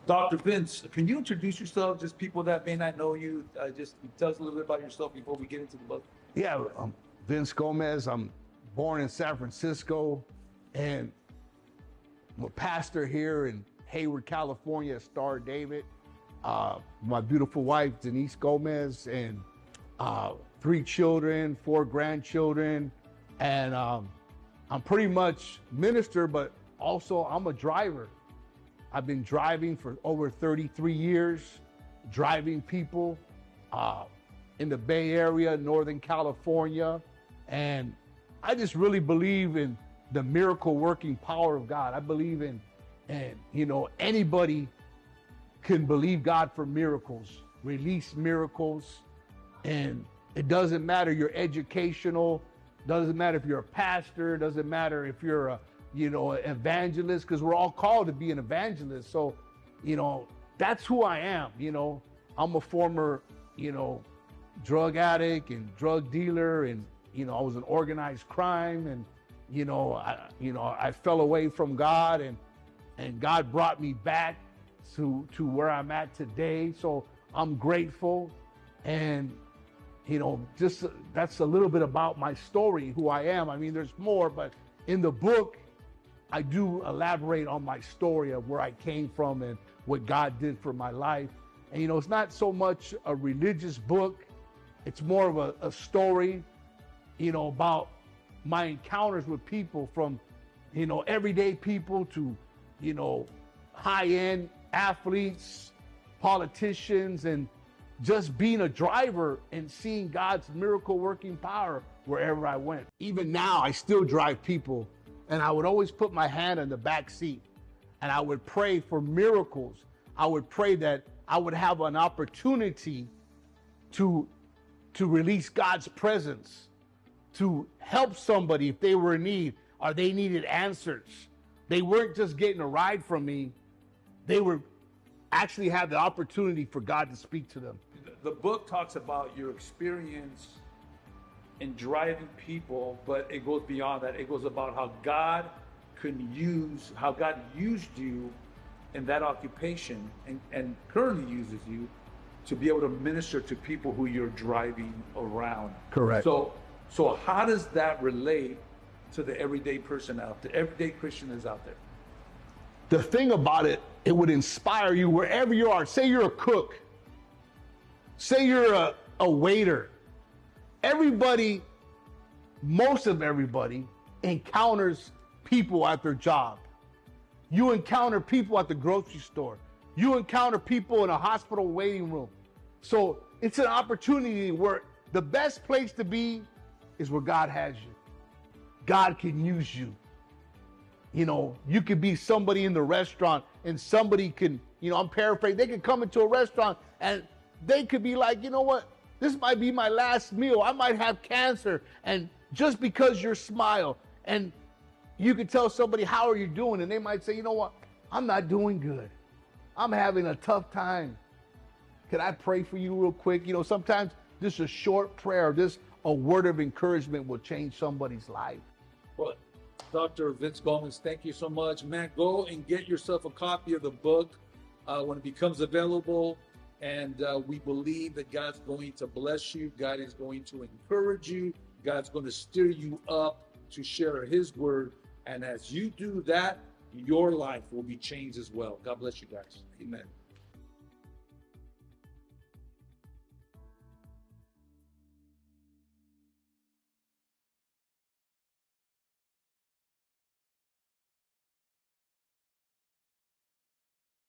Dr. Vince, can you introduce yourself, just people that may not know you? Just tell us a little bit about yourself before we get into the book. Yeah, Vince Gomez. I'm born in San Francisco, and I'm a pastor here in Hayward, California, Star David. My beautiful wife, Denise Gomez, and 3 children, 4 grandchildren. And I'm pretty much minister, but also I'm a driver. I've been driving for over 33 years, driving people in the Bay Area, Northern California. And I just really believe in the miracle working power of God. I believe in, and anybody can believe God for miracles, release miracles. And it doesn't matter your educational, doesn't matter if you're a pastor, doesn't matter if you're a an evangelist, because we're all called to be an evangelist. So, that's who I am. I'm a former, drug addict and drug dealer, and I was an organized crime, and I fell away from God, and God brought me back to where I'm at today. So I'm grateful, and just that's a little bit about my story, who I am. I mean, there's more, but in the book, I do elaborate on my story of where I came from and what God did for my life. And it's not so much a religious book, it's more of a story, about my encounters with people, from, everyday people to, high-end athletes, politicians, and just being a driver and seeing God's miracle working power wherever I went. Even now, I still drive people, and I would always put my hand in the back seat, and I would pray for miracles. I would pray that I would have an opportunity to release God's presence, to help somebody if they were in need or they needed answers. They weren't just getting a ride from me. They were actually had the opportunity for God to speak to them. The book talks about your experience in driving people, but it goes beyond that. It goes about how God used you in that occupation, and currently uses you to be able to minister to people who you're driving around. Correct. So how does that relate to the everyday person out there, everyday Christian is out there? The thing about it, it would inspire you wherever you are. Say you're a cook. Say you're a waiter. Most of everybody encounters people at their job. You encounter people at the grocery store. You encounter people in a hospital waiting room. So it's an opportunity where the best place to be is where God has you. God can use you. You could be somebody in the restaurant, and somebody can, I'm paraphrasing, they could come into a restaurant and they could be like, what? This might be my last meal. I might have cancer. And just because your smile, and you could tell somebody, how are you doing? And they might say, what? I'm not doing good. I'm having a tough time. Can I pray for you real quick? Sometimes just a short prayer, just a word of encouragement will change somebody's life. Well, Dr. Vince Gomez, thank you so much. Man, go and get yourself a copy of the book when it becomes available. And we believe that God's going to bless you. God is going to encourage you. God's going to stir you up to share his word. And as you do that, your life will be changed as well. God bless you guys. Amen.